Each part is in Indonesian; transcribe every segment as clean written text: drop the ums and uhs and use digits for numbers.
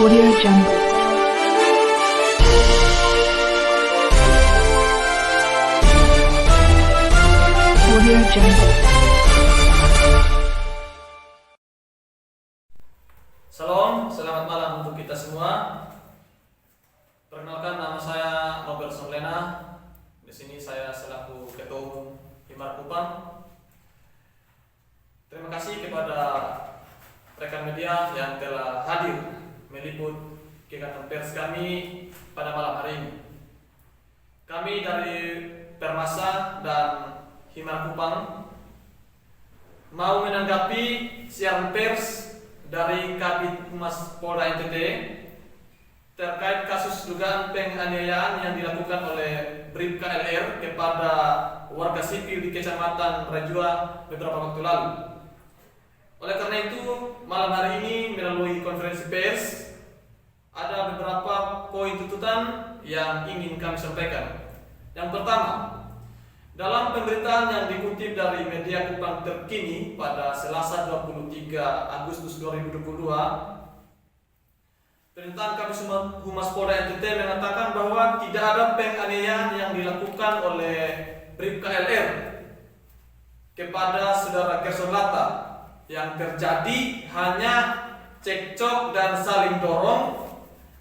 Audio Jungle. Audio Jungle. Salam, selamat malam untuk kita semua. Perkenalkan, nama saya Nobel Somlena. Di sini saya selaku Ketua Umum Himar Kupang. Terima kasih kepada rekan media yang telah hadir meliput kegiatan pers kami pada malam hari ini. Kami dari Permasa dan Himar Kupang mau menanggapi siaran pers dari Kabid Humas Polda NTT terkait kasus dugaan penganiayaan yang dilakukan oleh Bribka LR kepada warga sipil di Kecamatan Rajua beberapa waktu lalu. Oleh karena itu, malam hari ini melalui konferensi pers ada beberapa poin tuntutan yang ingin kami sampaikan. Yang pertama, dalam pemberitaan yang dikutip dari media Kupang terkini pada Selasa 23 Agustus 2022, pernyataan Kabid Humas Polda NTT mengatakan bahwa tidak ada penganiayaan yang dilakukan oleh Bribka LR kepada saudara Gerson Latta. Yang terjadi hanya cekcok dan saling dorong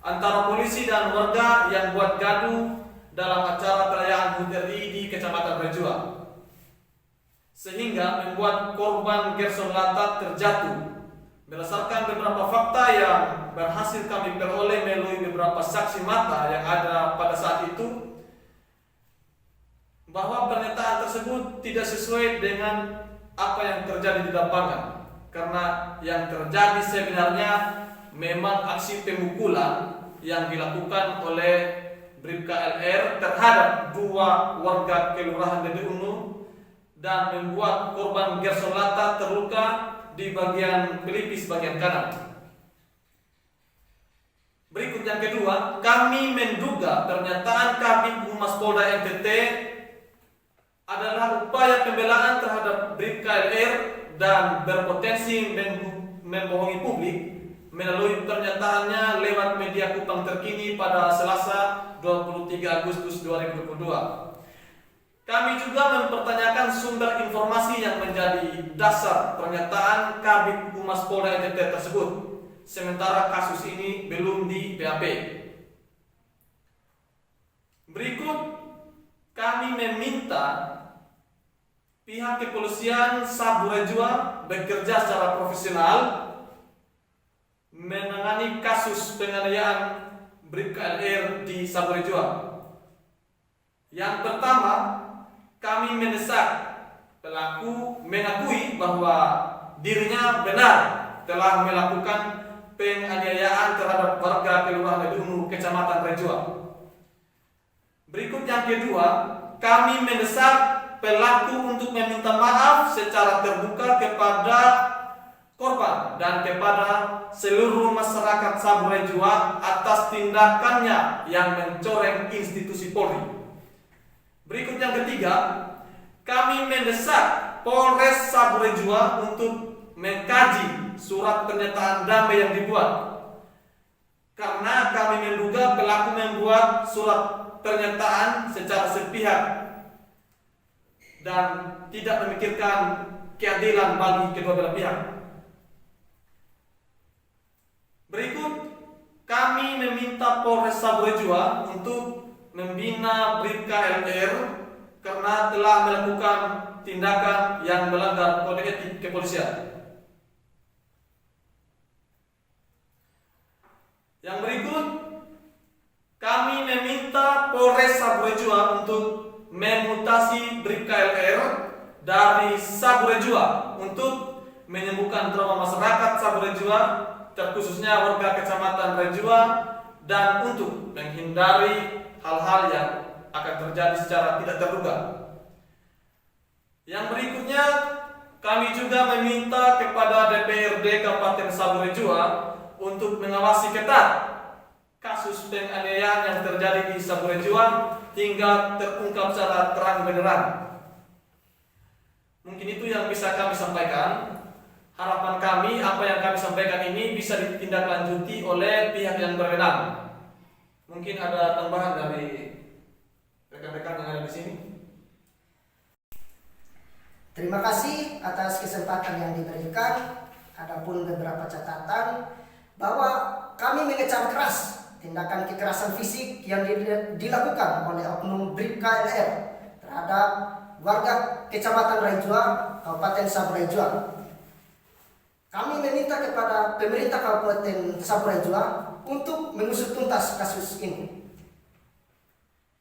antara polisi dan warga yang buat gaduh dalam acara perayaan HUT RI di Kecamatan Rajua, sehingga membuat korban Gerson Latta terjatuh. Berdasarkan beberapa fakta yang berhasil kami peroleh melalui beberapa saksi mata yang ada pada saat itu, bahwa pernyataan tersebut tidak sesuai dengan apa yang terjadi di lapangan. Karena yang terjadi sebenarnya memang aksi pemukulan yang dilakukan oleh Bribka LR terhadap dua warga Kelurahan Dede Ungu dan membuat korban Gerson Latta terluka di bagian pelipis bagian kanan. Berikut yang kedua, kami menduga pernyataan Kabid Humas Polda NTT adalah upaya pembelaan terhadap Bribka LR dan berpotensi membohongi publik melalui pernyataannya lewat media Kupang terkini pada Selasa 23 Agustus 2022. Kami juga mempertanyakan sumber informasi yang menjadi dasar pernyataan Kabid Humas Polda NTT tersebut, sementara kasus ini belum di BAP. Berikut kami meminta pihak kepolisian Sabu Rajua bekerja secara profesional menangani kasus penganiayaan Bribka LR di Sabu Rajua. Yang pertama, kami mendesak pelaku mengakui bahwa dirinya benar telah melakukan penganiayaan terhadap warga Kelurahan Dede Ungu Kecamatan Rajua. Berikut yang kedua, kami mendesak pelaku untuk meminta maaf secara terbuka kepada korban dan kepada seluruh masyarakat Sabu Rajua atas tindakannya yang mencoreng institusi Polri. Berikut yang ketiga, kami mendesak Polres Sabu Rajua untuk mengkaji surat pernyataan damai yang dibuat, karena kami menduga pelaku membuat surat pernyataan secara sepihak dan tidak memikirkan keadilan bagi kedua belah pihak. Berikut kami meminta Polres Sabu Rajua untuk membina Bribka LR karena telah melakukan tindakan yang melanggar kode etik kepolisian. Yang berikut, kami meminta Polres Sabu Rajua untuk memutasi Bribka LR dari Sabu Rajua untuk menyembuhkan trauma masyarakat Sabu Rajua, terkhususnya warga Kecamatan Rajua, dan untuk menghindari hal-hal yang akan terjadi secara tidak terduga. Yang berikutnya, kami juga meminta kepada DPRD Kabupaten Sabu Rajua untuk mengawasi ketat kasus penganiayaan yang terjadi di Sabu Rajua hingga terungkap secara terang benderang. Mungkin itu yang bisa kami sampaikan. harapan kami apa yang kami sampaikan ini bisa ditindaklanjuti oleh pihak yang berwenang. Mungkin ada tambahan dari rekan-rekan yang ada di sini. Terima kasih atas kesempatan yang diberikan. Adapun beberapa catatan bahwa kami mengecam keras tindakan kekerasan fisik yang dilakukan oleh oknum Bribka LR terhadap warga Kecamatan Raijua, Kabupaten Saburai Jua. Kami meminta kepada pemerintah Kabupaten Saburai Jua untuk mengusut tuntas kasus ini.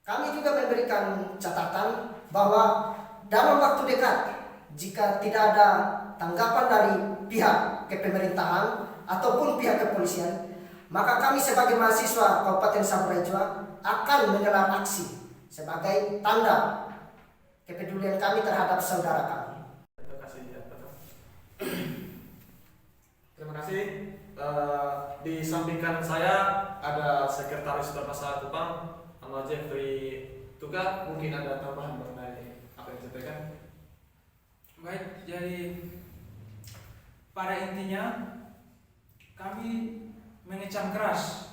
Kami juga memberikan catatan bahwa dalam waktu dekat, jika tidak ada tanggapan dari pihak kepemerintahan ataupun pihak kepolisian, maka kami sebagai mahasiswa Kabupaten Saburai Jua akan menggelar aksi sebagai tanda kepedulian kami terhadap saudara kami. Terima kasih. Terima kasih. Di samping kanan saya ada Sekretaris Permasalahan Kupang, nama Jeffrey Tuga. Mungkin ada tambahan mengenai apa yang disampaikan. Baik, jadi pada intinya kami mengecam keras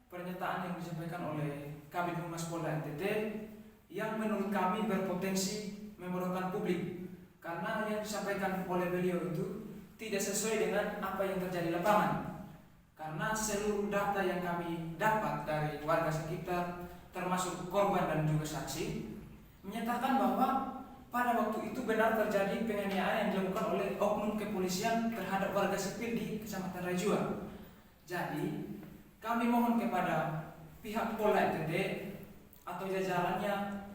pernyataan yang disampaikan oleh Kabid Humas Polda NTT yang menurut kami berpotensi membodohkan publik, karena yang disampaikan oleh beliau itu tidak sesuai dengan apa yang terjadi di lapangan. Karena seluruh data yang kami dapat dari warga sekitar termasuk korban dan juga saksi menyatakan bahwa pada waktu itu benar terjadi penganiayaan yang dilakukan oleh oknum kepolisian terhadap warga sipil di Kecamatan Raijua. Jadi, kami mohon kepada pihak Polda NTT atau jajarannya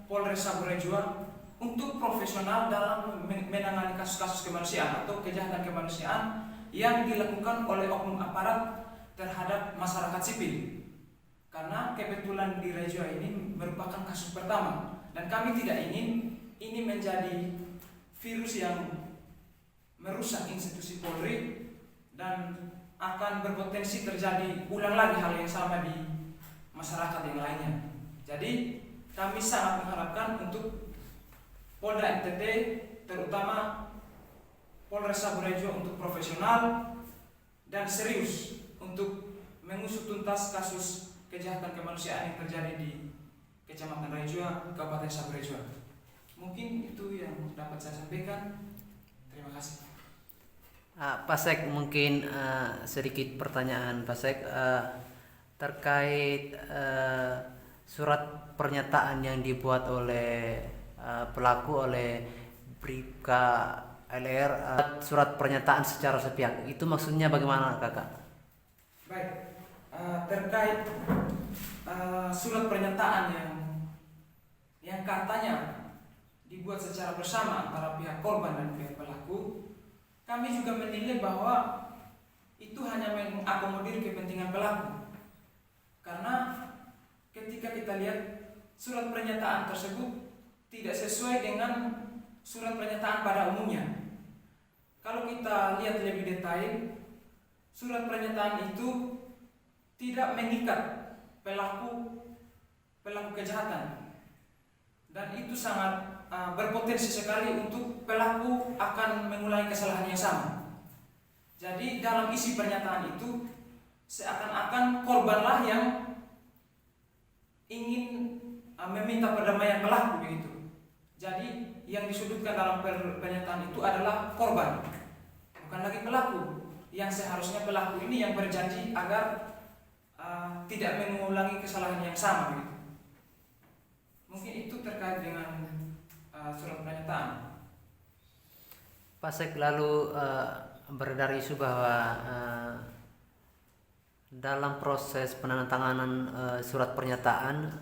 Polres Saburai Jua untuk profesional dalam menangani kasus-kasus kemanusiaan atau kejahatan kemanusiaan yang dilakukan oleh oknum aparat terhadap masyarakat sipil. Karena kebetulan di Raijua ini merupakan kasus pertama dan kami tidak ingin ini menjadi virus yang merusak institusi Polri dan akan berpotensi terjadi ulang lagi hal yang sama di masyarakat yang lainnya. Jadi kami sangat mengharapkan untuk Polda NTT terutama Polres Saburai Jua untuk profesional dan serius untuk mengusut tuntas kasus kejahatan kemanusiaan yang terjadi di Kecamatan Raijua, Kabupaten Saburai Jua. Mungkin itu yang dapat saya sampaikan. Terima kasih. Pak Sek, mungkin sedikit pertanyaan Pak Sek terkait surat pernyataan yang dibuat oleh pelaku oleh Bribka LR, surat pernyataan secara sepihak itu maksudnya bagaimana kakak? Baik, terkait surat pernyataan yang katanya dibuat secara bersama antara pihak korban dan pihak pelaku, kami juga menilai bahwa itu hanya mengakomodir kepentingan pelaku. Karena ketika kita lihat surat pernyataan tersebut tidak sesuai dengan surat pernyataan pada umumnya. Kalau kita lihat lebih detail, surat pernyataan itu tidak mengikat pelaku kejahatan, dan itu sangat berpotensi sekali untuk pelaku akan mengulangi kesalahan yang sama. Jadi dalam isi pernyataan itu seakan-akan korbanlah yang ingin meminta perdamaian pelaku begitu. Jadi yang disudutkan dalam pernyataan itu adalah korban, bukan lagi pelaku. Yang seharusnya pelaku ini yang berjanji agar tidak mengulangi kesalahan yang sama begitu. Mungkin itu terkait dengan surat pernyataan. Pak Sek, lalu beredar isu bahwa dalam proses penandatanganan surat pernyataan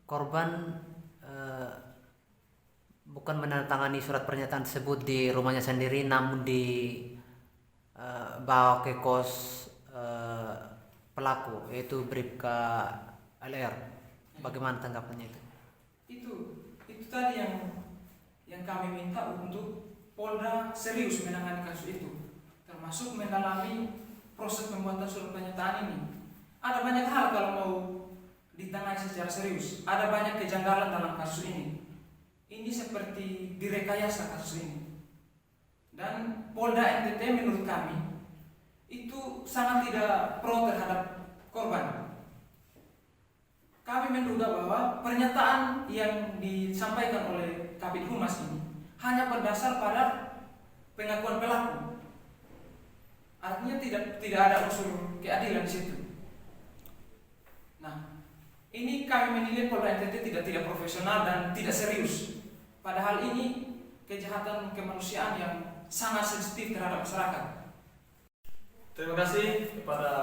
korban bukan menandatangani surat pernyataan tersebut di rumahnya sendiri, namun bawa ke kos pelaku, yaitu Bribka LR. Bagaimana tanggapannya itu? Itu tadi yang kami minta untuk Polda serius menangani kasus itu, termasuk mendalami proses pembuatan surat pernyataan ini. Ada banyak hal kalau mau ditangani secara serius. Ada banyak kejanggalan dalam kasus ini. Ini seperti direkayasa kasus ini. Dan Polda NTT menurut kami itu sangat tidak pro terhadap korban. Kami menduga bahwa pernyataan yang disampaikan oleh Kabid Humas ini hanya berdasar pada pengakuan pelaku. Artinya tidak ada unsur keadilan di situ. Nah, ini kami menilai Polda NTT tidak profesional dan tidak serius. Padahal ini kejahatan kemanusiaan yang sangat sensitif terhadap masyarakat. Terima kasih kepada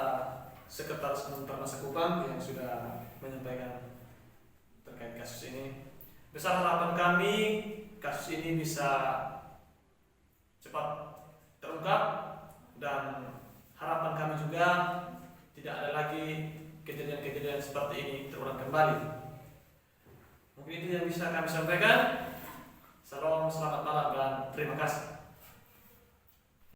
Sekretaris Umum Masa Kupang yang sudah menyampaikan terkait kasus ini. Besar harapan kami kasus ini bisa cepat terungkap, dan harapan kami juga tidak ada lagi kejadian-kejadian seperti ini terulang kembali. Mungkin itu yang bisa kami sampaikan. Salam, selamat malam, dan terima kasih.